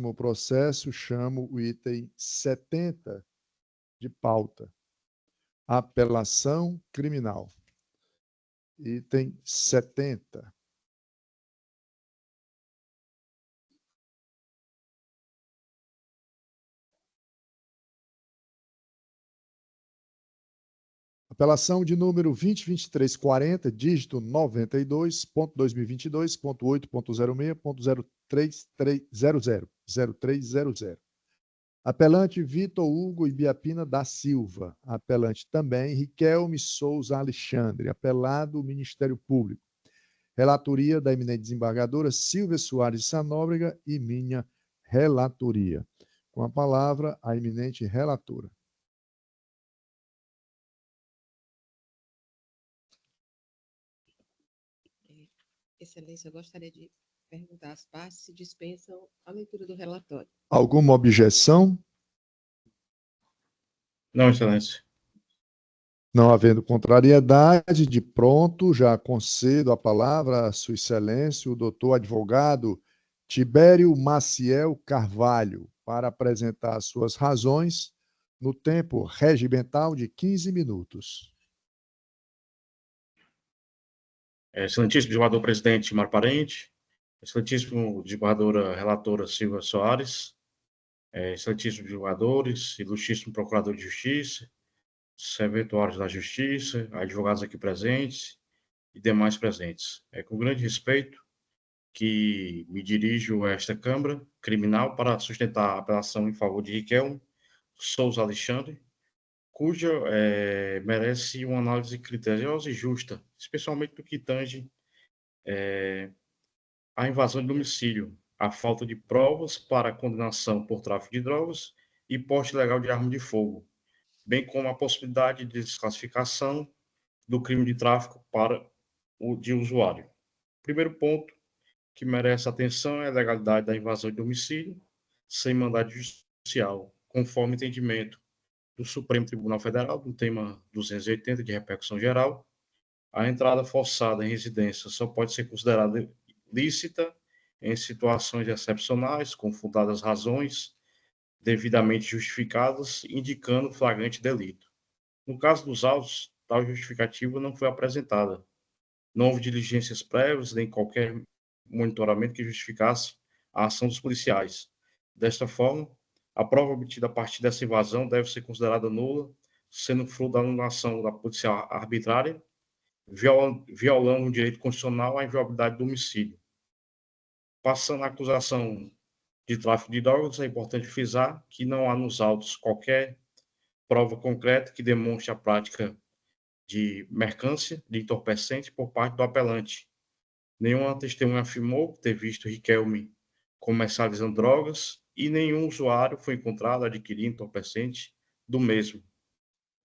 próximo processo, chamo o item 70 de pauta. Apelação criminal. Item 70. Apelação de número 202340, dígito 92.2022.8.06.0300. Apelante Vitor Hugo Ibiapina da Silva. Apelante também Riquelme Souza Alexandre. Apelado Ministério Público. Relatoria da eminente desembargadora Silvia Soares de Sanóbrega e minha relatoria. Com a palavra, a eminente relatora. Excelência, eu gostaria de perguntar às partes se dispensam a leitura do relatório. Alguma objeção? Não, Excelência. Não havendo contrariedade, de pronto, já concedo a palavra a Sua Excelência, o doutor advogado Tibério Maciel Carvalho, para apresentar suas razões no tempo regimental de 15 minutos. Excelentíssimo desembargador presidente Mar Parente, excelentíssimo desembargadora relatora Silvia Soares, excelentíssimos desembargadores, ilustríssimo procurador de justiça, servidores da justiça, advogados aqui presentes e demais presentes. É com grande respeito que me dirijo a esta Câmara Criminal para sustentar a apelação em favor de Riquelme Souza Alexandre, cuja merece uma análise criteriosa e justa, especialmente no que tange a invasão de domicílio, a falta de provas para a condenação por tráfico de drogas e porte ilegal de arma de fogo, bem como a possibilidade de desclassificação do crime de tráfico para o de usuário. Primeiro ponto que merece atenção é a legalidade da invasão de domicílio sem mandado judicial, conforme entendimento do Supremo Tribunal Federal, no tema 280 de repercussão geral. A entrada forçada em residência só pode ser considerada lícita em situações excepcionais, com fundadas razões devidamente justificadas, indicando flagrante delito. No caso dos autos, tal justificativa não foi apresentada. Não houve diligências prévias, nem qualquer monitoramento que justificasse a ação dos policiais. Desta forma, a prova obtida a partir dessa invasão deve ser considerada nula, sendo fruto da anulação da policial arbitrária, violando o direito constitucional à inviolabilidade do homicídio. Passando à acusação de tráfico de drogas, é importante frisar que não há nos autos qualquer prova concreta que demonstre a prática de mercância de entorpecente por parte do apelante. Nenhuma testemunha afirmou ter visto Riquelme comercializando drogas e nenhum usuário foi encontrado adquirindo entorpecente do mesmo.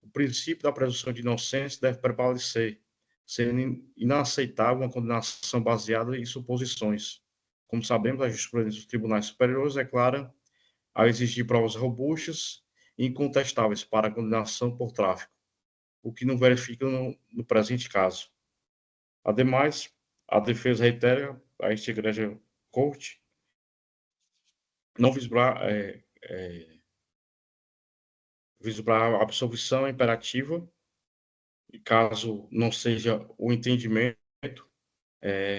O princípio da presunção de inocência deve prevalecer, sendo inaceitável uma condenação baseada em suposições. Como sabemos, a jurisprudência dos tribunais superiores é clara ao exigir provas robustas e incontestáveis para a condenação por tráfico, o que não verifica no presente caso. Ademais, a defesa reitera a esta Igreja Corte não vislumbrar a absolvição imperativa, e caso não seja o entendimento,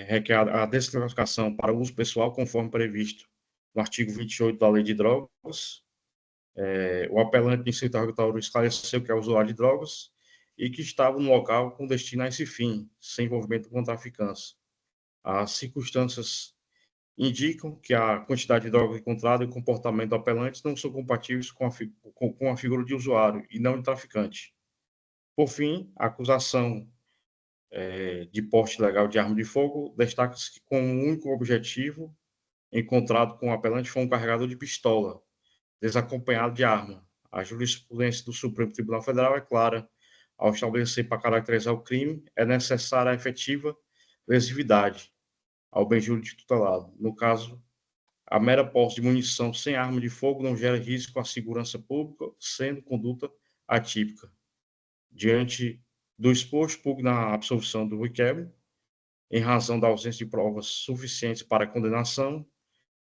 requer a desclassificação para uso pessoal, conforme previsto no artigo 28 da Lei de Drogas. O apelante em seu interrogatório esclareceu que é usuário de drogas e que estava no local com destino a esse fim, sem envolvimento com traficantes. As circunstâncias indicam que a quantidade de droga encontrada e o comportamento do apelante não são compatíveis com a figura de usuário e não de traficante. Por fim, a acusação de porte ilegal de arma de fogo destaca-se que, com um único objetivo encontrado com o apelante, foi um carregador de pistola, desacompanhado de arma. A jurisprudência do Supremo Tribunal Federal é clara ao estabelecer para caracterizar o crime é necessária a efetiva lesividade ao bem jurídico tutelado. No caso, a mera posse de munição sem arma de fogo não gera risco à segurança pública, sendo conduta atípica. Diante do exposto, pugna a absolvição do Riquelme, em razão da ausência de provas suficientes para a condenação.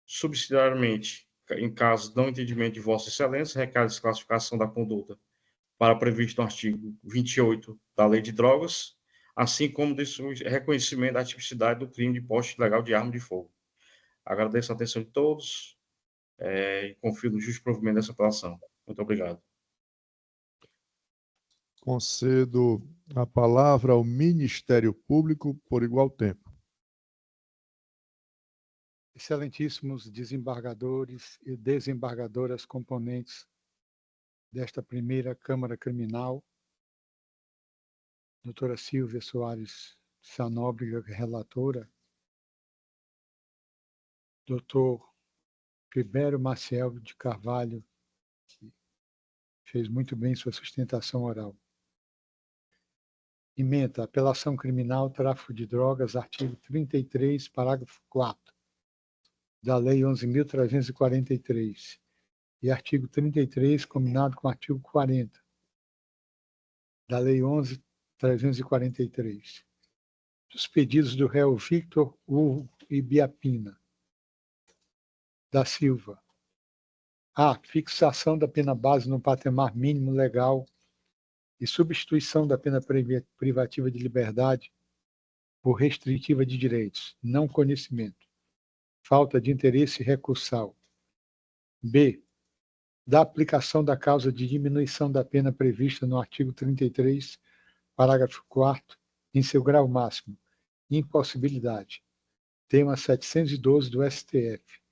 Subsidiariamente, Em caso de não entendimento de Vossa Excelência, requer a desclassificação da conduta para previsto no artigo 28 da Lei de Drogas, assim como de reconhecimento da tipicidade do crime de porte ilegal de arma de fogo. Agradeço a atenção de todos e confio no justo provimento dessa apelação. Muito obrigado. Concedo a palavra ao Ministério Público por igual tempo. Excelentíssimos desembargadores e desembargadoras componentes desta primeira Câmara Criminal, doutora Silvia Soares Sanóbrega, relatora, doutor Ribério Maciel de Carvalho, que fez muito bem sua sustentação oral. Ementa, apelação criminal, tráfico de drogas, artigo 33, parágrafo 4 da Lei 11.343 e artigo 33, combinado com o artigo 40 da Lei 11.343, dos pedidos do réu Victor Hugo Ibiapina da Silva. A. Fixação da pena base no patamar mínimo legal e substituição da pena privativa de liberdade por restritiva de direitos, não conhecimento, falta de interesse recursal. B. Da aplicação da causa de diminuição da pena prevista no artigo 33, parágrafo 4º, em seu grau máximo, impossibilidade. Tema 712 do STF.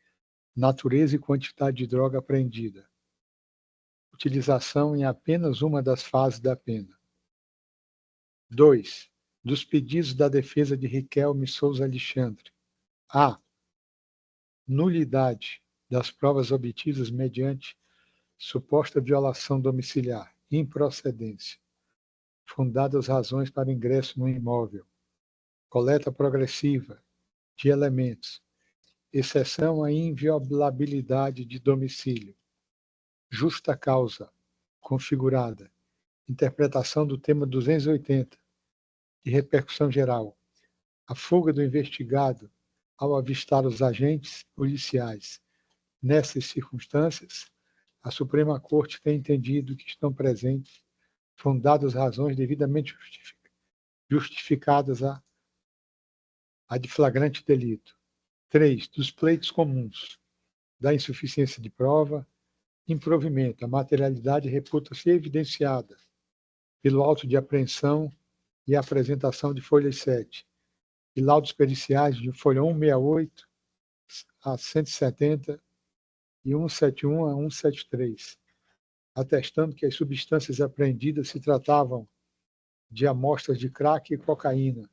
Natureza e quantidade de droga apreendida. Utilização em apenas uma das fases da pena. 2. Dos pedidos da defesa de Riquelme Souza Alexandre. A. Nulidade das provas obtidas mediante suposta violação domiciliar, improcedência, fundadas razões para ingresso no imóvel, coleta progressiva de elementos, exceção à inviolabilidade de domicílio, justa causa configurada, interpretação do tema 280, de repercussão geral, a fuga do investigado ao avistar os agentes policiais. Nessas circunstâncias, a Suprema Corte tem entendido que estão presentes fundadas razões devidamente justificadas a de flagrante delito. 3. Dos pleitos comuns, da insuficiência de prova, improvimento. A materialidade reputa-se evidenciada pelo auto de apreensão e apresentação de folhas 7 e laudos periciais de folha 168 a 170 e 171 a 173, atestando que as substâncias apreendidas se tratavam de amostras de crack e cocaína.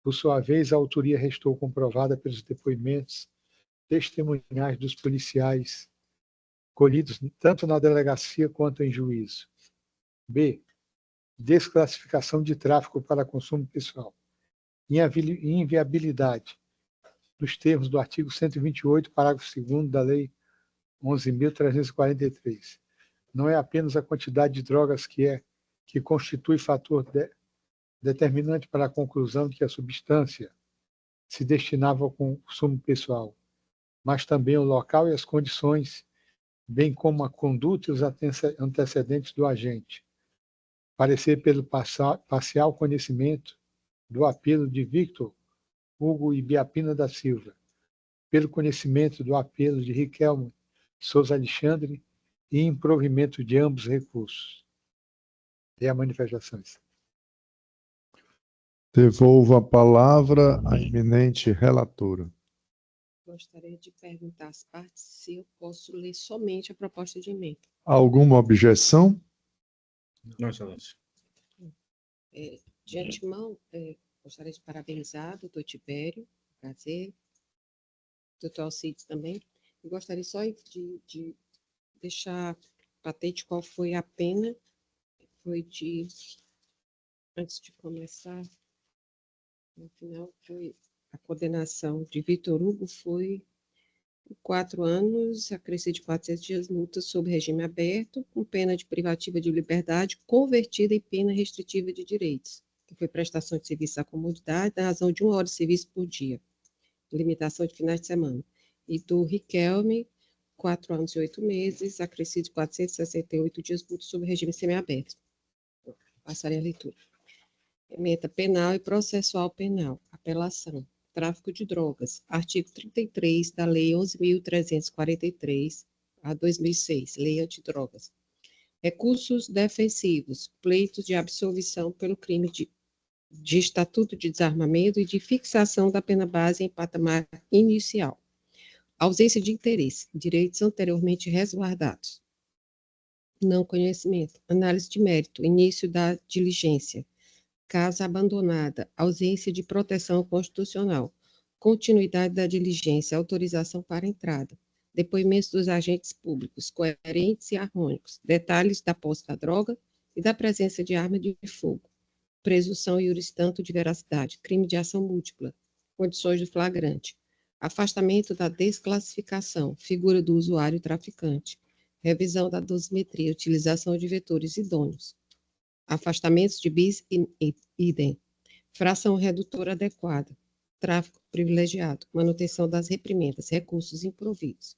Por sua vez, a autoria restou comprovada pelos depoimentos testemunhais dos policiais colhidos tanto na delegacia quanto em juízo. B. Desclassificação de tráfico para consumo pessoal. Inviabilidade dos termos do artigo 128, parágrafo 2º da Lei 11.343. Não é apenas a quantidade de drogas que constitui fator determinante para a conclusão de que a substância se destinava ao consumo pessoal, mas também o local e as condições, bem como a conduta e os antecedentes do agente. Parecer pelo parcial conhecimento do apelo de Victor Hugo Ibiapina da Silva, pelo conhecimento do apelo de Riquelme Souza Alexandre e improvimento de ambos recursos. É a manifestação. Devolvo a palavra à eminente relatora. Gostaria de perguntar às partes se eu posso ler somente a proposta de emenda. Alguma objeção? Não, Excelência. De antemão, gostaria de parabenizar o doutor Tibério, prazer, doutor Alcides também. Eu gostaria só de deixar patente qual foi a pena. Antes de começar, no final, foi a condenação de Victor Hugo foi 4 anos, acrescido de 400 dias, multa sob regime aberto, com pena de privativa de liberdade convertida em pena restritiva de direitos, que foi prestação de serviço à comunidade, na razão de 1 hora de serviço por dia, limitação de finais de semana. E do Riquelme, 4 anos e 8 meses, acrescido de 468 dias mútuos sob regime semiaberto. Passarei a leitura. Ementa penal e processual penal. Apelação. Tráfico de drogas. Artigo 33 da Lei 11.343, a 2006, Lei Antidrogas. Recursos defensivos. Pleitos de absolvição pelo crime de estatuto de desarmamento e de fixação da pena base em patamar inicial. Ausência de interesse. Direitos anteriormente resguardados. Não conhecimento. Análise de mérito. Início da diligência. Casa abandonada, ausência de proteção constitucional, continuidade da diligência, autorização para entrada, depoimentos dos agentes públicos, coerentes e harmônicos, detalhes da posse da droga e da presença de arma de fogo, presunção iuris tanto de veracidade, crime de ação múltipla, condições do flagrante, afastamento da desclassificação, figura do usuário traficante, revisão da dosimetria, utilização de vetores idôneos, afastamentos de bis idem, fração redutora adequada, tráfico privilegiado, manutenção das reprimendas, recursos improvidos,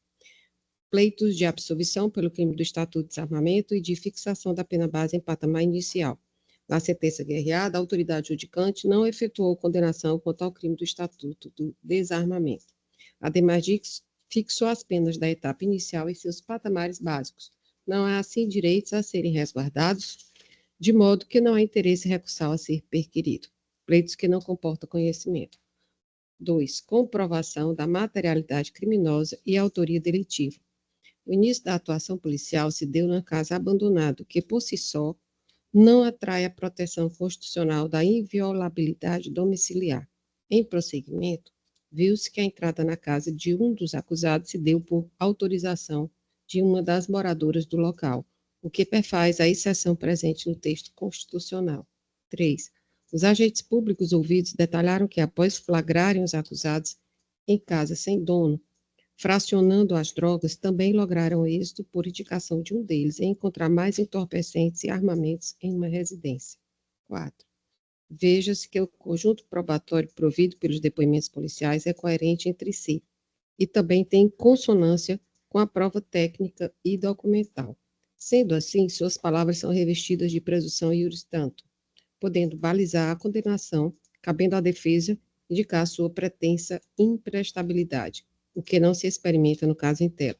pleitos de absolvição pelo crime do Estatuto de Desarmamento e de fixação da pena base em patamar inicial. Na sentença guerreada, a autoridade judicante não efetuou condenação quanto ao crime do Estatuto do Desarmamento. Ademais disso, fixou as penas da etapa inicial em seus patamares básicos. Não há, assim, direitos a serem resguardados, de modo que não há interesse recursal a ser perquirido. Pleitos que não comportam conhecimento. 2. Comprovação da materialidade criminosa e autoria delitiva. O início da atuação policial se deu na casa abandonada, que por si só não atrai a proteção constitucional da inviolabilidade domiciliar. Em prosseguimento, viu-se que a entrada na casa de um dos acusados se deu por autorização de uma das moradoras do local, o que perfaz a exceção presente no texto constitucional. 3. Os agentes públicos ouvidos detalharam que, após flagrarem os acusados em casa sem dono, fracionando as drogas, também lograram êxito por indicação de um deles em encontrar mais entorpecentes e armamentos em uma residência. 4. Veja-se que o conjunto probatório provido pelos depoimentos policiais é coerente entre si e também tem consonância com a prova técnica e documental. Sendo assim, suas palavras são revestidas de presunção iuris tanto, podendo balizar a condenação, cabendo à defesa indicar sua pretensa imprestabilidade, o que não se experimenta no caso inteiro.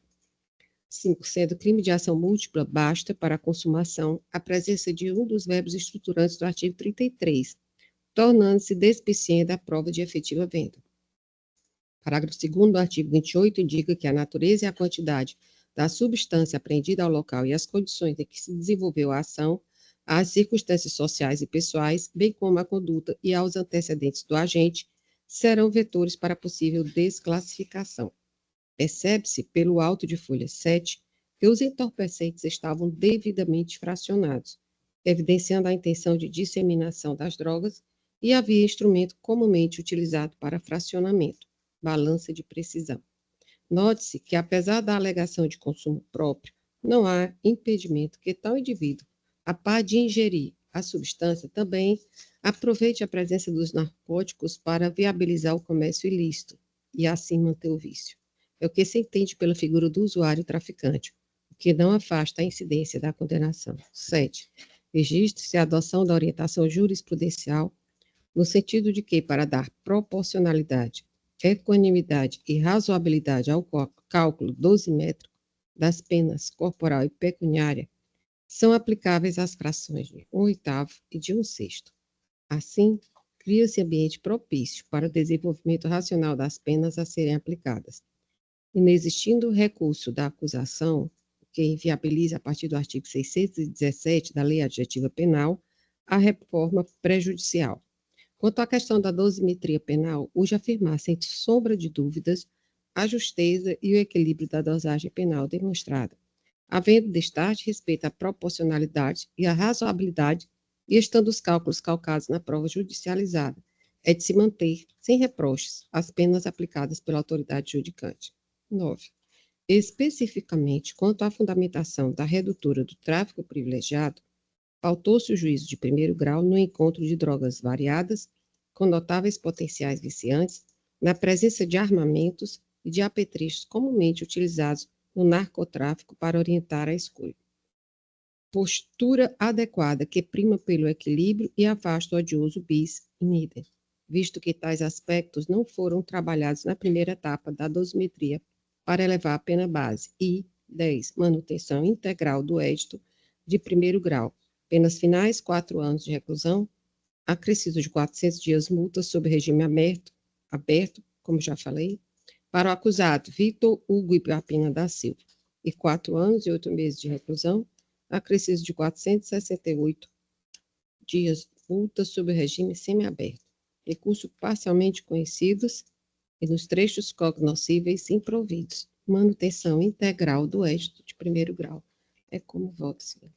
5. Sendo crime de ação múltipla, basta, para a consumação, a presença de um dos verbos estruturantes do artigo 33, tornando-se despiciente a prova de efetiva venda. Parágrafo 2º do artigo 28 indica que a natureza e a quantidade da substância apreendida ao local e as condições em que se desenvolveu a ação, as circunstâncias sociais e pessoais, bem como a conduta e aos antecedentes do agente, serão vetores para possível desclassificação. Percebe-se, pelo auto de folha 7, que os entorpecentes estavam devidamente fracionados, evidenciando a intenção de disseminação das drogas e havia instrumento comumente utilizado para fracionamento, balança de precisão. Note-se que, apesar da alegação de consumo próprio, não há impedimento que tal indivíduo, a par de ingerir a substância, também aproveite a presença dos narcóticos para viabilizar o comércio ilícito e assim manter o vício. É o que se entende pela figura do usuário traficante, o que não afasta a incidência da condenação. 7. Registre-se a adoção da orientação jurisprudencial no sentido de que, para dar proporcionalidade, equanimidade e razoabilidade ao cálculo dosimétrico das penas corporal e pecuniária, são aplicáveis às frações de 1/8 e de 1/6. Assim, cria-se ambiente propício para o desenvolvimento racional das penas a serem aplicadas. Inexistindo o recurso da acusação, que inviabiliza a partir do artigo 617 da Lei Adjetiva Penal, a reforma prejudicial. Quanto à questão da dosimetria penal, urge afirmar, sem sombra de dúvidas, a justeza e o equilíbrio da dosagem penal demonstrada, havendo destaque respeito à proporcionalidade e à razoabilidade, e estando os cálculos calcados na prova judicializada, é de se manter, sem reproches, as penas aplicadas pela autoridade judicante. 9. Especificamente, quanto à fundamentação da redutora do tráfico privilegiado, pautou-se o juízo de primeiro grau no encontro de drogas variadas, com notáveis potenciais viciantes, na presença de armamentos e de apetrechos comumente utilizados no narcotráfico para orientar a escolha. Postura adequada que prima pelo equilíbrio e afasta o odioso bis in idem, visto que tais aspectos não foram trabalhados na primeira etapa da dosimetria para elevar a pena base. E 10. Manutenção integral do édito de primeiro grau. Penas finais, 4 anos de reclusão, acrescido de 400 dias multa sob regime aberto, como já falei, para o acusado Vitor Hugo Ibiapina da Silva, e 4 anos e 8 meses de reclusão, acrescido de 468 dias multa sob regime semiaberto. Recurso parcialmente conhecidos e nos trechos cognoscíveis improvidos. Manutenção integral do édito de primeiro grau. É como voto, senhor.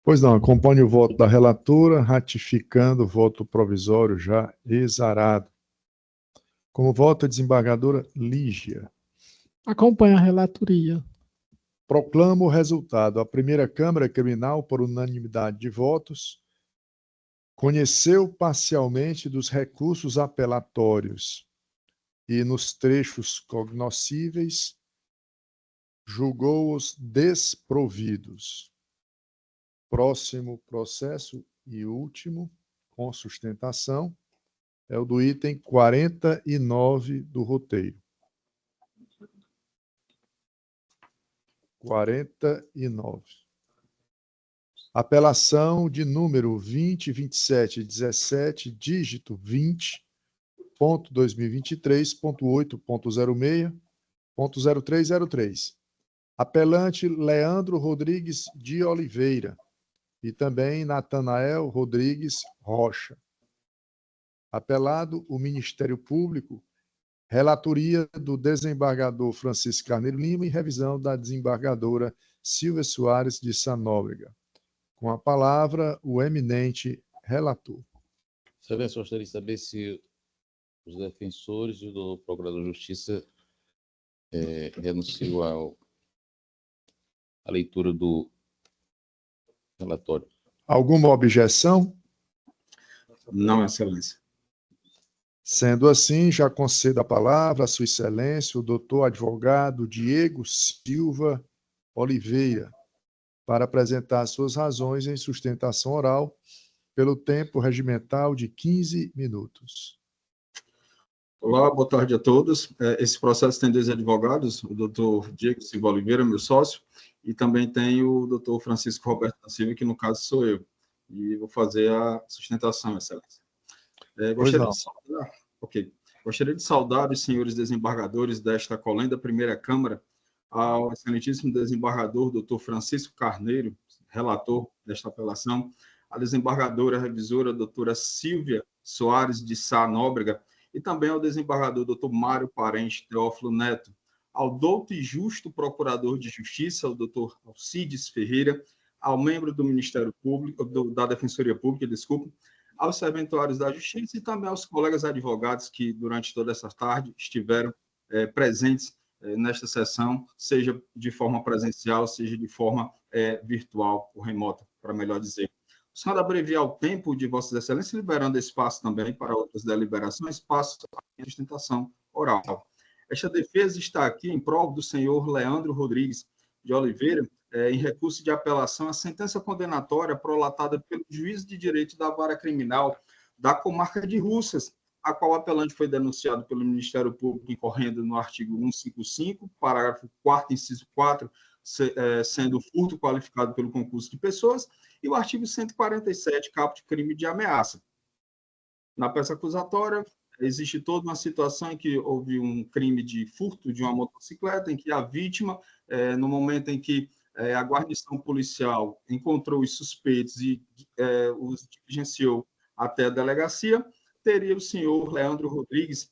Pois não, acompanhe o voto da relatora, ratificando o voto provisório já exarado. Como voto a desembargadora Lígia. Acompanha a relatoria. Proclamo o resultado. A primeira Câmara Criminal, por unanimidade de votos, conheceu parcialmente dos recursos apelatórios e, nos trechos cognoscíveis, julgou-os desprovidos. Próximo processo e último, com sustentação, é o do item 49 do roteiro. 49. Apelação de número 202717, dígito 20.2023.8.06.0303. Apelante Leandro Rodrigues de Oliveira e também Natanael Rodrigues Rocha. Apelado o Ministério Público, relatoria do desembargador Francisco Carneiro Lima e revisão da desembargadora Silvia Soares de Sanóbrega. Com a palavra, o eminente relator. Excelência, gostaria de saber se os defensores e o Procurador de Justiça renunciam à leitura do relatório. Alguma objeção? Não, Excelência. Sendo assim, já concedo a palavra a Sua Excelência, o doutor advogado Diego Silva Oliveira, para apresentar suas razões em sustentação oral, pelo tempo regimental de 15 minutos. Olá, boa tarde a todos. Esse processo tem 2 advogados, o doutor Diego Silva Oliveira, meu sócio, e também tem o doutor Francisco Roberto da Silva, que no caso sou eu, e vou fazer a sustentação, Excelência. Gostaria de saudar os senhores desembargadores desta colenda primeira Câmara, ao excelentíssimo desembargador doutor Francisco Carneiro, relator desta apelação, a desembargadora revisora doutora Silvia Soares de Sá Nóbrega, e também ao desembargador doutor Mário Parente Teófilo Neto, ao douto e justo procurador de Justiça, o doutor Alcides Ferreira, ao membro do Ministério Público, da Defensoria Pública, aos serventuários da Justiça e também aos colegas advogados que, durante toda essa tarde, estiveram presentes nesta sessão, seja de forma presencial, seja de forma virtual ou remota, para melhor dizer. O senhor abreviar o tempo de Vossas Excelências, liberando espaço também para outras deliberações, passo a sustentação oral. Esta defesa está aqui em prol do senhor Leandro Rodrigues de Oliveira, em recurso de apelação à sentença condenatória prolatada pelo juiz de direito da vara criminal da comarca de Russas, a qual o apelante foi denunciado pelo Ministério Público incorrendo no artigo 155, parágrafo 4º, inciso 4, sendo furto qualificado pelo concurso de pessoas, e o artigo 147, caput de crime de ameaça. Na peça acusatória, existe toda uma situação em que houve um crime de furto de uma motocicleta, em que a vítima, no momento em que a guarnição policial encontrou os suspeitos e os diligenciou até a delegacia, teria o senhor Leandro Rodrigues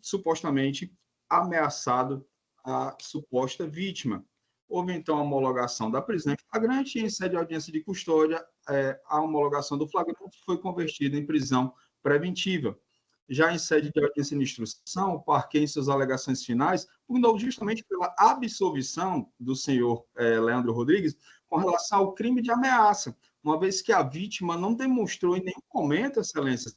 supostamente ameaçado a suposta vítima. Houve, então, a homologação da prisão em flagrante e, em sede de audiência de custódia, a homologação do flagrante foi convertida em prisão preventiva. Já em sede de audiência de instrução, o parquê, em suas alegações finais, pugnou justamente pela absolvição do senhor Leandro Rodrigues com relação ao crime de ameaça, uma vez que a vítima não demonstrou em nenhum momento, Excelências,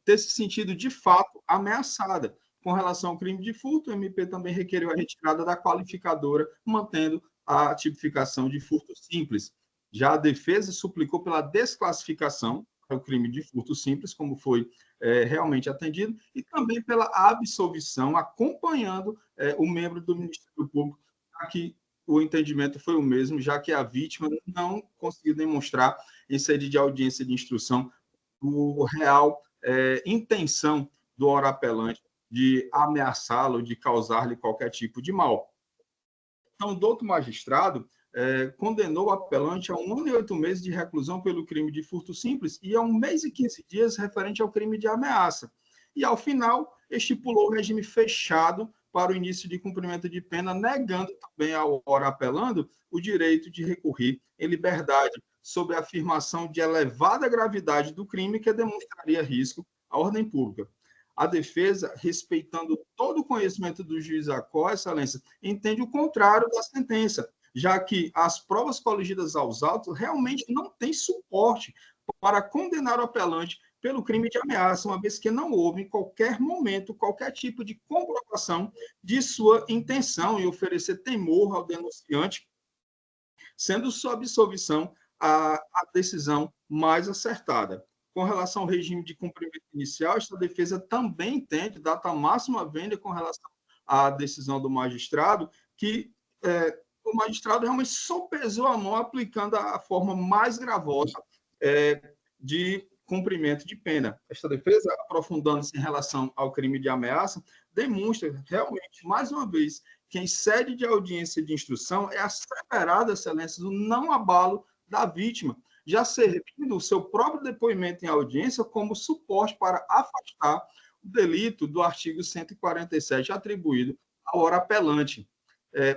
ter se sentido de fato ameaçada, Com relação ao crime de furto, o MP também requeriu a retirada da qualificadora, mantendo a tipificação de furto simples. Já a defesa suplicou pela desclassificação para o crime de furto simples, como foi realmente atendido, e também pela absolvição, acompanhando o membro do Ministério Público, para que o entendimento foi o mesmo, já que a vítima não conseguiu demonstrar, em sede de audiência de instrução, o real intenção do orapelante de ameaçá-lo, de causar-lhe qualquer tipo de mal. Então, o douto magistrado condenou o apelante a 1 ano e 8 meses de reclusão pelo crime de furto simples e a 1 mês e 15 dias referente ao crime de ameaça. E, ao final, estipulou o regime fechado para o início de cumprimento de pena, negando também ao orapelando o direito de recorrer em liberdade, sob a afirmação de elevada gravidade do crime que demonstraria risco à ordem pública. A defesa, respeitando todo o conhecimento do juiz Acó, excelência, entende o contrário da sentença, já que as provas coligidas aos autos realmente não têm suporte para condenar o apelante pelo crime de ameaça, uma vez que não houve, em qualquer momento, qualquer tipo de comprovação de sua intenção em oferecer temor ao denunciante, sendo sua absolvição a decisão mais acertada. Com relação ao regime de cumprimento inicial, esta defesa também entende, data máxima vênia com relação à decisão do magistrado, que o magistrado realmente sopesou a mão aplicando a forma mais gravosa de cumprimento de pena. Esta defesa, aprofundando-se em relação ao crime de ameaça, demonstra realmente, mais uma vez, que em sede de audiência de instrução é asseverada, excelência, do não abalo da vítima, já servindo o seu próprio depoimento em audiência como suporte para afastar o delito do artigo 147 atribuído ao orapelante.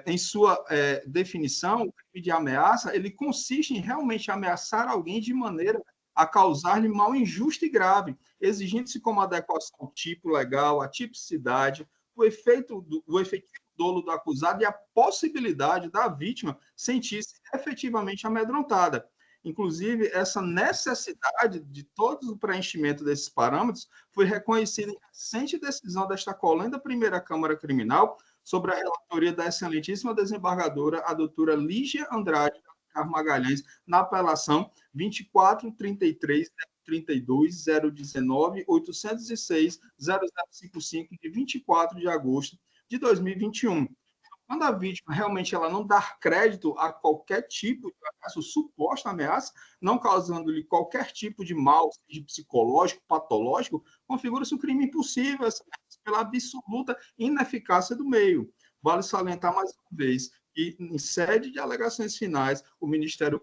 Em sua definição, o crime de ameaça, ele consiste em realmente ameaçar alguém de maneira a causar-lhe mal injusto e grave, exigindo-se como adequação ao tipo legal, a tipicidade, o efetivo dolo do acusado e a possibilidade da vítima sentir-se efetivamente amedrontada. Inclusive, essa necessidade de todo o preenchimento desses parâmetros foi reconhecida em recente decisão desta colenda Primeira Câmara Criminal sobre a relatoria da excelentíssima desembargadora, a doutora Lígia Andrade Magalhães, na apelação 24.33.019.806.0055, de 24 de agosto de 2021. Quando a vítima realmente ela não dá crédito a qualquer tipo de ameaça, suposta ameaça, não causando-lhe qualquer tipo de mal, seja psicológico, patológico, configura-se um crime impossível pela absoluta ineficácia do meio. Vale salientar mais uma vez que, em sede de alegações finais, o Ministério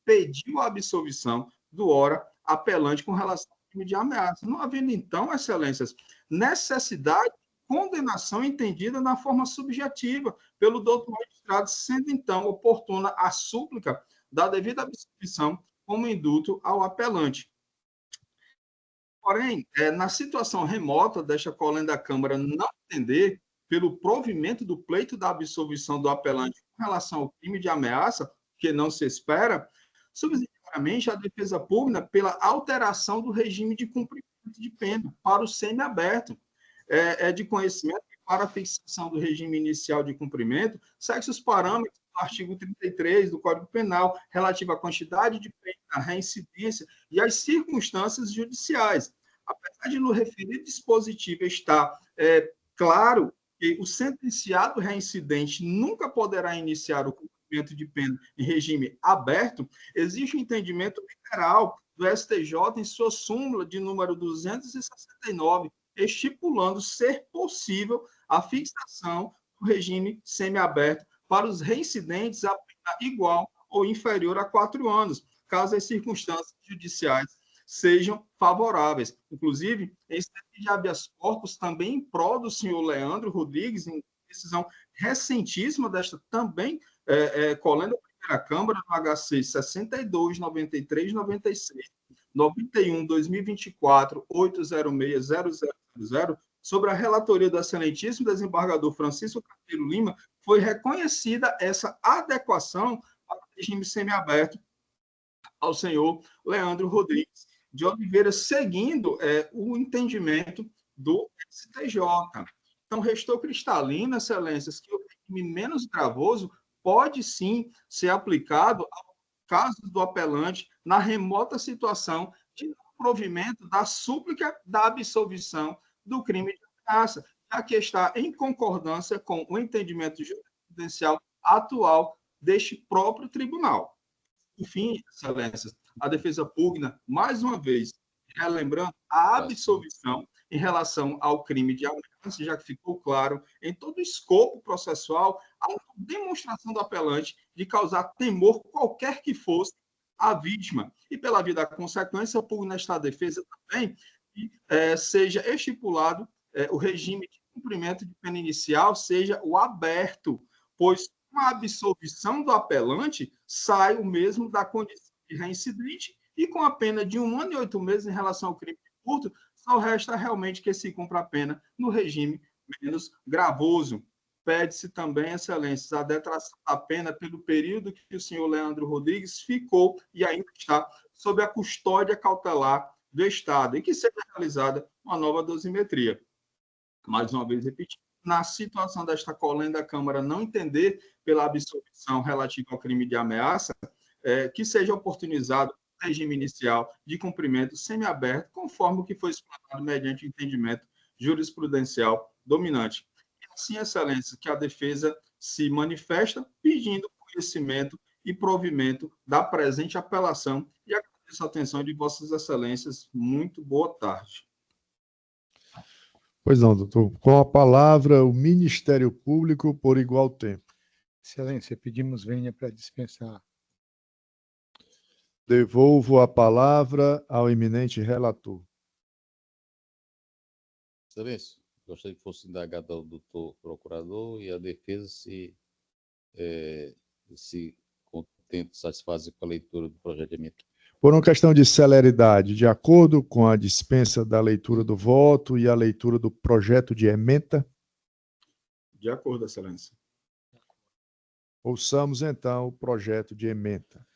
pediu a absolvição do ora apelante com relação ao crime de ameaça. Não havendo, então, excelências, necessidade condenação entendida na forma subjetiva pelo doutor magistrado, sendo, então, oportuna a súplica da devida absolvição como induto ao apelante. Porém, na situação remota desta colenda da Câmara não entender, pelo provimento do pleito da absolvição do apelante com relação ao crime de ameaça, que não se espera, subsidiariamente a defesa pública pela alteração do regime de cumprimento de pena para o semiaberto. É de conhecimento que, para a fixação do regime inicial de cumprimento, segue os parâmetros do artigo 33 do Código Penal, relativo à quantidade de pena, à reincidência e às circunstâncias judiciais. Apesar de no referido dispositivo estar claro que o sentenciado reincidente nunca poderá iniciar o cumprimento de pena em regime aberto, existe um entendimento literal do STJ em sua súmula de número 269, estipulando ser possível a fixação do regime semiaberto para os reincidentes a pena igual ou inferior a 4 anos, caso as circunstâncias judiciais sejam favoráveis. Inclusive, em sede de habeas corpus, também em prol do senhor Leandro Rodrigues, em decisão recentíssima desta também colenda da Primeira Câmara, no HC 62, 93, 96, 91, 2024, 806.0000, sobre a relatoria do excelentíssimo desembargador Francisco Carneiro Lima, foi reconhecida essa adequação ao regime semiaberto ao senhor Leandro Rodrigues de Oliveira, seguindo o entendimento do STJ. Então, restou cristalino, excelências, que o regime menos gravoso pode sim ser aplicado ao caso do apelante na remota situação de não provimento da súplica da absolvição do crime de ameaça, já que está em concordância com o entendimento jurisprudencial atual deste próprio tribunal. Enfim, excelências, a defesa pugna, mais uma vez, relembrando a absolvição em relação ao crime de ameaça, já que ficou claro em todo o escopo processual a demonstração do apelante de causar temor qualquer que fosse a vítima. E pela via da consequência, pugna esta defesa também que seja estipulado o regime de cumprimento de pena inicial seja o aberto, pois com a absolvição do apelante sai o mesmo da condição de reincidente e com a pena de 1 ano e 8 meses em relação ao crime de furto, só resta realmente que se cumpra a pena no regime menos gravoso. Pede-se também, excelências, a detração da pena pelo período que o senhor Leandro Rodrigues ficou e ainda está sob a custódia cautelar do Estado e que seja realizada uma nova dosimetria. Mais uma vez, repetindo, na situação desta colenda, a Câmara não entender pela absolvição relativa ao crime de ameaça, que seja oportunizado o regime inicial de cumprimento semiaberto, conforme o que foi explanado mediante o entendimento jurisprudencial dominante. E assim, excelência, que a defesa se manifesta pedindo conhecimento e provimento da presente apelação e agradeço a atenção de vossas excelências. Muito boa tarde. Pois não, doutor. Com a palavra, o Ministério Público por igual tempo. Excelência, pedimos vênia para dispensar. Devolvo a palavra ao eminente relator. Excelência, gostaria que fosse indagado ao doutor procurador e a defesa se contente, satisfaz com a leitura do projeto de emenda. Por uma questão de celeridade, de acordo com a dispensa da leitura do voto e a leitura do projeto de ementa? De acordo, excelência. Ouçamos, então, o projeto de ementa.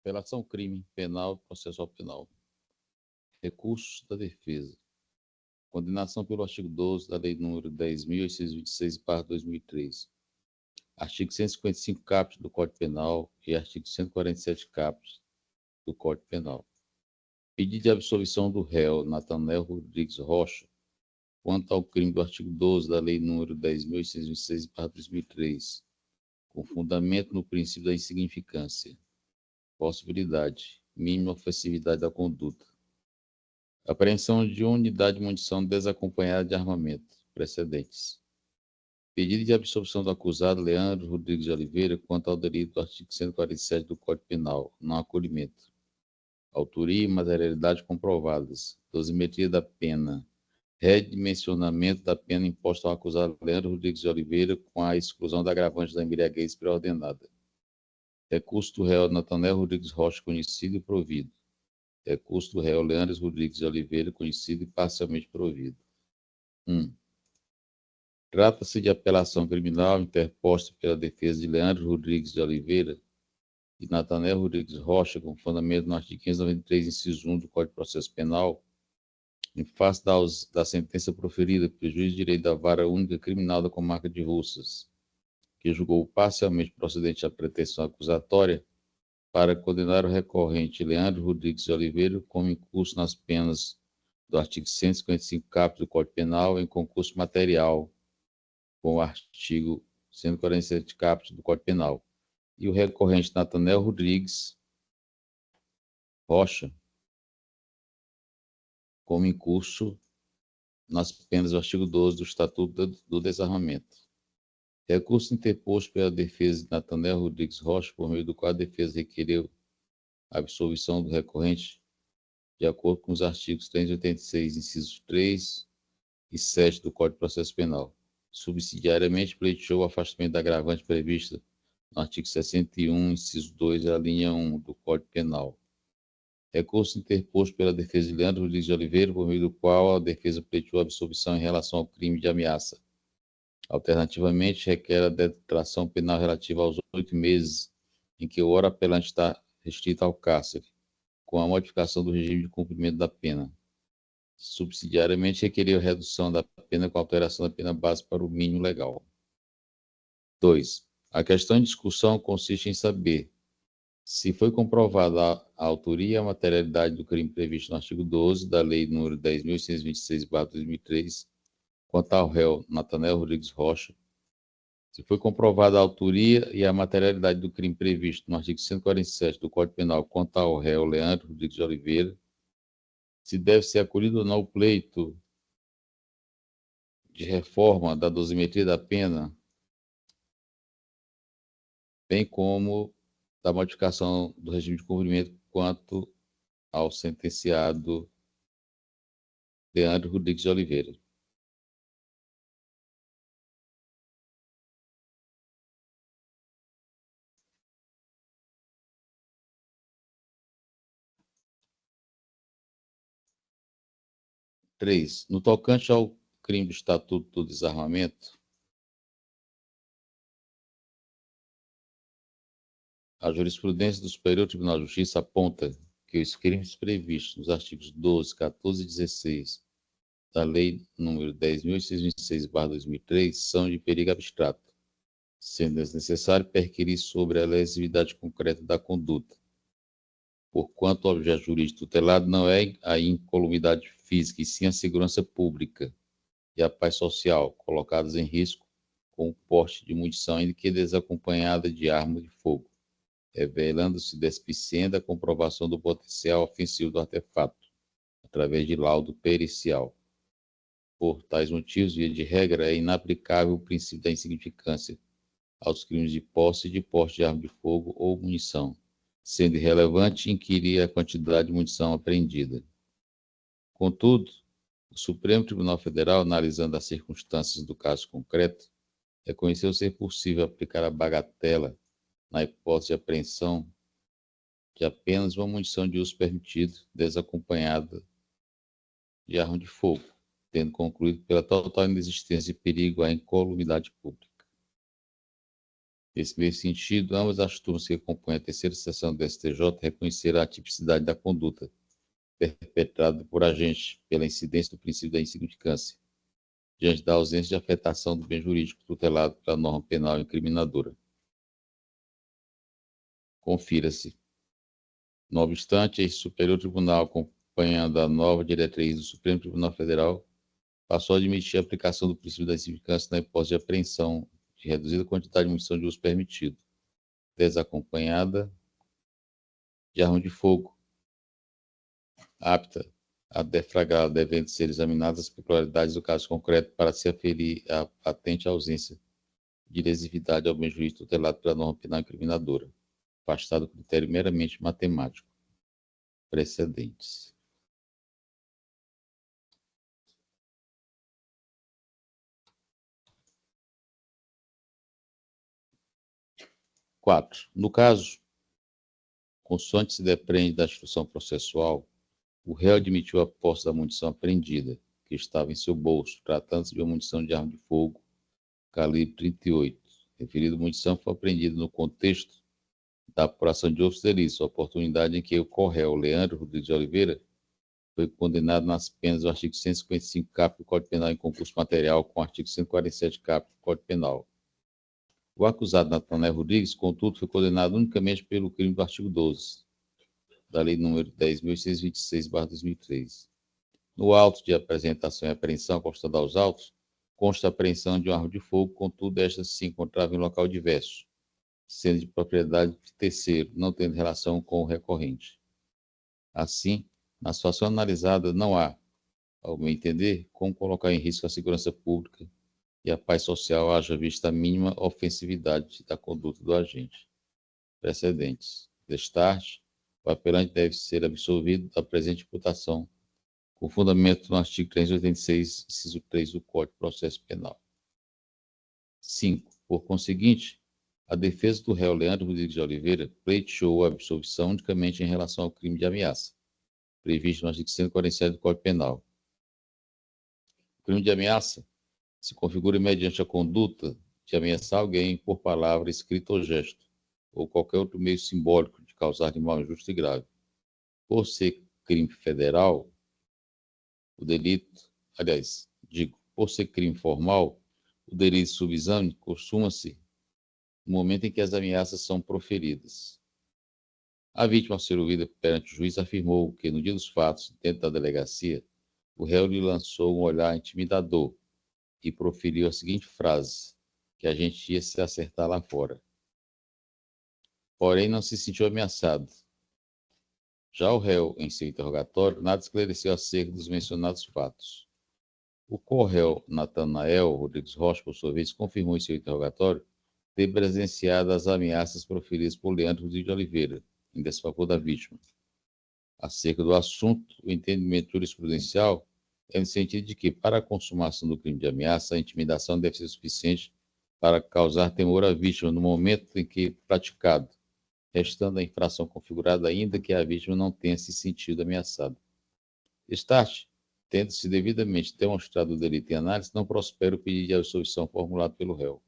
Apelação crime penal e processual penal. Recursos da defesa. Condenação pelo artigo 12 da Lei nº 10.826/2003. Artigo 155 caput do Código Penal e artigo 147 caput do Código Penal. Pedido de absolvição do réu Natanel Rodrigues Rocha quanto ao crime do artigo 12 da Lei nº 10.826/2003, com fundamento no princípio da insignificância, possibilidade, mínima ofensividade da conduta. Apreensão de unidade de munição desacompanhada de armamento, precedentes. Pedido de absolvição do acusado Leandro Rodrigues de Oliveira quanto ao delito do artigo 147 do Código Penal, não acolhimento. Autoria e materialidade comprovadas. Dosimetria da pena. Redimensionamento da pena imposta ao acusado Leandro Rodrigues de Oliveira com a exclusão da agravante da embriaguez pré-ordenada. Recurso do réu Natanel Rodrigues Rocha, conhecido e provido. Recurso do réu Leandro Rodrigues de Oliveira, conhecido e parcialmente provido. 1. Trata-se de apelação criminal interposta pela defesa de Leandro Rodrigues de Oliveira e Natanel Rodrigues Rocha, com fundamento no artigo 593, inciso 1 do Código de Processo Penal, em face da sentença proferida pelo juiz de direito da Vara Única Criminal da Comarca de Russas, que julgou parcialmente procedente a pretensão acusatória para condenar o recorrente Leandro Rodrigues de Oliveira como incurso nas penas do artigo 155 caput do Código Penal em concurso material com o artigo 147 caput do Código Penal, e o recorrente Natanel Rodrigues Rocha como incurso nas penas do artigo 12 do Estatuto do Desarmamento. Recurso interposto pela defesa de Natanel Rodrigues Rocha, por meio do qual a defesa requereu a absolvição do recorrente de acordo com os artigos 386, incisos 3 e 7 do Código de Processo Penal. Subsidiariamente, pleiteou o afastamento da agravante prevista no artigo 61, inciso 2, a linha 1 do Código Penal. Recurso interposto pela defesa de Leandro Rodrigues de Oliveira, por meio do qual a defesa pleiteou a absolvição em relação ao crime de ameaça. Alternativamente, requer a detração penal relativa aos 8 meses em que o ora apelante está restrito ao cárcere, com a modificação do regime de cumprimento da pena. subsidiariamente requeriu redução da pena com alteração da pena base para o mínimo legal. 2. A questão em discussão consiste em saber se foi comprovada a autoria e a materialidade do crime previsto no artigo 12 da Lei nº 10.826/2003, quanto ao réu Natanael Rodrigues Rocha, se foi comprovada a autoria e a materialidade do crime previsto no artigo 147 do Código Penal quanto ao réu Leandro Rodrigues de Oliveira, se deve ser acolhido ou não o pleito de reforma da dosimetria da pena, bem como da modificação do regime de cumprimento quanto ao sentenciado Leandro Rodrigues de Oliveira. Três, no tocante ao crime do Estatuto do Desarmamento, a jurisprudência do Superior Tribunal de Justiça aponta que os crimes previstos nos artigos 12, 14 e 16 da Lei nº 10.826/2003 são de perigo abstrato, sendo necessário perquirir sobre a lesividade concreta da conduta, porquanto o objeto jurídico tutelado não é a incolumidade física, e sim a segurança pública e a paz social, colocadas em risco com o porte de munição, ainda que desacompanhada de arma de fogo, revelando-se despiciente a comprovação do potencial ofensivo do artefato, através de laudo pericial. Por tais motivos, via de regra, é inaplicável o princípio da insignificância aos crimes de posse e de porte de arma de fogo ou munição, sendo irrelevante inquirir a quantidade de munição apreendida. Contudo, o Supremo Tribunal Federal, analisando as circunstâncias do caso concreto, reconheceu ser possível aplicar a bagatela na hipótese de apreensão de apenas uma munição de uso permitido, desacompanhada de arma de fogo, tendo concluído pela total inexistência de perigo à incolumidade pública. Nesse mesmo sentido, ambas as turmas que acompanham a terceira sessão do STJ reconheceram a tipicidade da conduta perpetrada por agente pela incidência do princípio da insignificância, diante da ausência de afetação do bem jurídico tutelado pela norma penal incriminadora. Confira-se. Não obstante, este Superior Tribunal, acompanhando a nova diretriz do Supremo Tribunal Federal, passou a admitir a aplicação do princípio da insignificância na hipótese de apreensão de reduzida quantidade de munição de uso permitido, desacompanhada de arma de fogo, apta a deflagrar, devendo ser examinadas as peculiaridades do caso concreto para se aferir a patente ausência de lesividade ao bem jurídico tutelado pela norma penal incriminadora, afastado do critério meramente matemático. Precedentes. Quatro. No caso, consoante se depreende da instrução processual, o réu admitiu a posse da munição apreendida, que estava em seu bolso, tratando-se de uma munição de arma de fogo calibre 38. Referida munição foi apreendida no contexto da apuração de outros delitos, oportunidade em que o réu Leandro Rodrigues de Oliveira foi condenado nas penas do artigo 155 cap do Código Penal em concurso material com o artigo 147 cap do Código Penal. O acusado Natanael Rodrigues, contudo, foi condenado unicamente pelo crime do artigo 12 da Lei nº 10.626/2003. No auto de apresentação e apreensão constando aos autos, consta a apreensão de uma arma de fogo, contudo, esta se encontrava em local diverso, sendo de propriedade de terceiro, não tendo relação com o recorrente. Assim, na situação analisada, não há, ao meu entender, como colocar em risco a segurança pública e a paz social, haja vista a mínima ofensividade da conduta do agente. Precedentes. Destarte, o apelante deve ser absolvido da presente imputação, com fundamento no artigo 386, inciso 3 do Código de Processo Penal. 5. Por conseguinte, a defesa do réu Leandro Rodrigues de Oliveira pleiteou a absolvição unicamente em relação ao crime de ameaça, previsto no artigo 147 do Código Penal. O crime de ameaça se configura mediante a conduta de ameaçar alguém por palavra, escrita ou gesto, ou qualquer outro meio simbólico de causar mal injusto e grave. Por ser crime federal, O delito, aliás, digo, por ser crime formal, o delito de subexame costuma-se no momento em que as ameaças são proferidas. A vítima, ao ser ouvida perante o juiz, afirmou que, no dia dos fatos, dentro da delegacia, o réu lhe lançou um olhar intimidador e proferiu a seguinte frase, que a gente ia se acertar lá fora. Porém, não se sentiu ameaçado. Já o réu, em seu interrogatório, nada esclareceu acerca dos mencionados fatos. O co-réu Natanael Rodrigues Rocha, por sua vez, confirmou em seu interrogatório ter presenciado as ameaças proferidas por Leandro Rodrigues de Oliveira, em desfavor da vítima. Acerca do assunto, o entendimento jurisprudencial é no sentido de que, para a consumação do crime de ameaça, a intimidação deve ser suficiente para causar temor à vítima no momento em que praticado, restando a infração configurada ainda que a vítima não tenha se sentido ameaçada. Start, tendo-se devidamente demonstrado o delito em análise, não prospera o pedido de absolvição formulado pelo réu.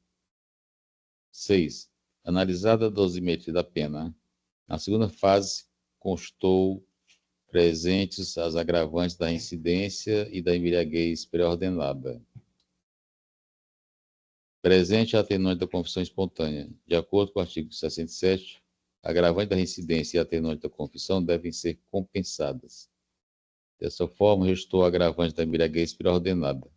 6. Analisada a dosimetria da pena, na segunda fase constou presentes as agravantes da reincidência e da embriaguez pré-ordenada. Presente a atenuante da confissão espontânea. De acordo com o artigo 67, a agravante da reincidência e a atenuante da confissão devem ser compensadas. Dessa forma, restou a agravante da embriaguez pré-ordenada.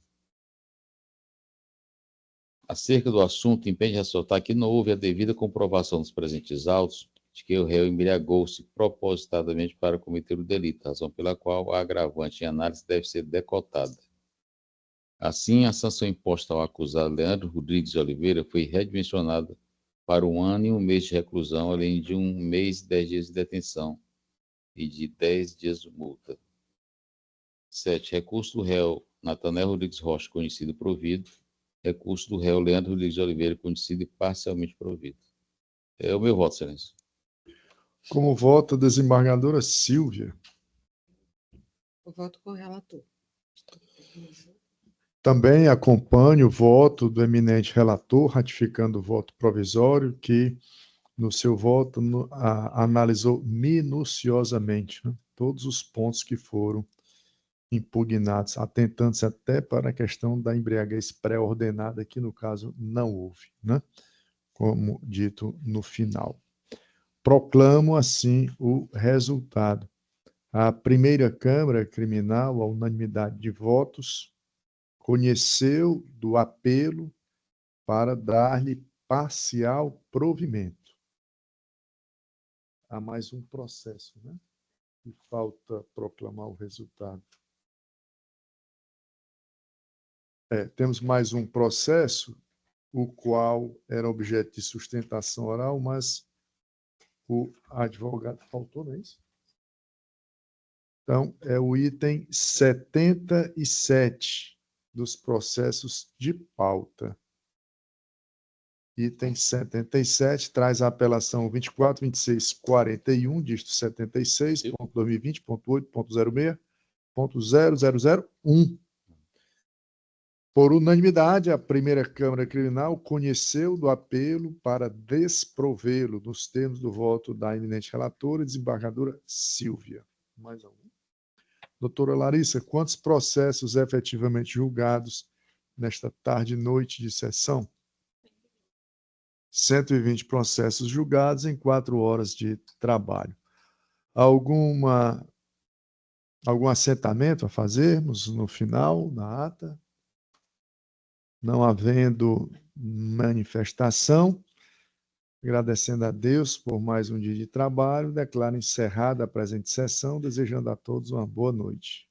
Acerca do assunto, impede ressaltar que não houve a devida comprovação dos presentes autos de que o réu embriagou-se propositadamente para cometer o delito, razão pela qual a agravante em análise deve ser decotada. Assim, a sanção imposta ao acusado Leandro Rodrigues de Oliveira foi redimensionada para 1 ano e 1 mês de reclusão, além de 1 mês e 10 dias de detenção e de 10 dias de multa. 7. Recurso do réu Natanael Rodrigues Rocha, conhecido provido. Recurso do réu Leandro Rodrigues de Oliveira, conhecido e parcialmente provido. É o meu voto, excelência. Como vota a desembargadora Silvia? Eu voto com o relator. Também acompanho o voto do eminente relator, ratificando o voto provisório, que, no seu voto, analisou minuciosamente, né, todos os pontos que foram impugnados, atentando-se até para a questão da embriaguez pré-ordenada, que, no caso, não houve, né, como dito no final. Proclamo, assim, o resultado. A primeira Câmara Criminal, a unanimidade de votos, conheceu do apelo para dar-lhe parcial provimento. Há mais um processo, né? E falta proclamar o resultado. Temos mais um processo, o qual era objeto de sustentação oral, mas o advogado faltou, não é isso? Então, é o item 77 dos processos de pauta. Item 77 traz a apelação 24.26.41, dígito 76.2020.8.06.0001. Por unanimidade, a primeira Câmara Criminal conheceu do apelo para desprovê-lo, nos termos do voto da eminente relatora, desembargadora Silvia. Mais algum? Doutora Larissa, quantos processos efetivamente julgados nesta tarde e noite de sessão? 120 processos julgados em 4 horas de trabalho. Algum assentamento a fazermos no final, na ata? Não havendo manifestação, agradecendo a Deus por mais um dia de trabalho, declaro encerrada a presente sessão, desejando a todos uma boa noite.